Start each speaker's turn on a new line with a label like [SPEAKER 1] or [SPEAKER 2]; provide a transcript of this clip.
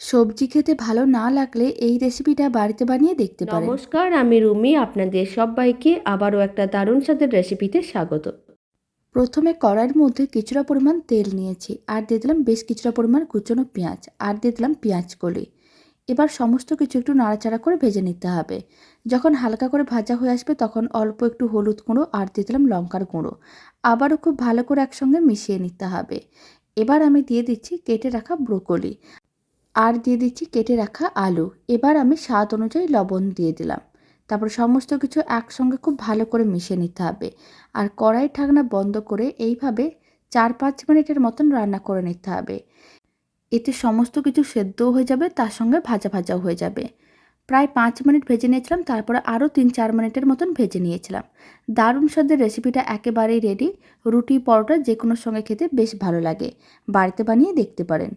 [SPEAKER 1] সবজি খেতে ভালো না লাগলে এই রেসিপিটা বাড়িতে বানিয়ে দেখতে পারেন।
[SPEAKER 2] নমস্কার, আমি রুমি। আপনাদের সবাইকে আবারও একটা দারুণ স্বাদের রেসিপিতে স্বাগত।
[SPEAKER 1] প্রথমে কড়াইয়ের মধ্যে কিছুটা পরিমাণ তেল নিয়েছি, আর দিয়ে দিলাম বেশ কিছুটা পরিমাণ কুচনো পেঁয়াজ, আর দিয়ে দিলাম পেঁয়াজ কলি। এবার সমস্ত কিছু একটু নাড়াচাড়া করে ভেজে নিতে হবে। যখন হালকা করে ভাজা হয়ে আসবে তখন অল্প একটু হলুদ গুঁড়ো আর দিয়ে দিলাম লঙ্কার গুঁড়ো। আবারও খুব ভালো করে একসঙ্গে মিশিয়ে নিতে হবে। এবার আমি দিয়ে দিচ্ছি কেটে রাখা ব্রোকলি, আর দিয়ে দিচ্ছি কেটে রাখা আলু। এবার আমি স্বাদ অনুযায়ী লবণ দিয়ে দিলাম। তারপর সমস্ত কিছু একসঙ্গে খুব ভালো করে মিশিয়ে নিতে হবে। আর কড়াই ঢাকনা বন্ধ করে এইভাবে 4-5 মিনিটের মতন রান্না করে নিতে হবে। এতে সমস্ত কিছু সেদ্ধও হয়ে যাবে, তার সঙ্গে ভাজা ভাজাও হয়ে যাবে। প্রায় 5 মিনিট ভেজে নিয়েছিলাম, তারপরে আরও 3-4 মিনিটের মতন ভেজে নিয়েছিলাম। দারুণ স্বাদের রেসিপিটা একেবারেই রেডি। রুটি পরোটা যে কোনো সঙ্গে খেতে বেশ ভালো লাগে। বাড়িতে বানিয়ে দেখতে পারেন।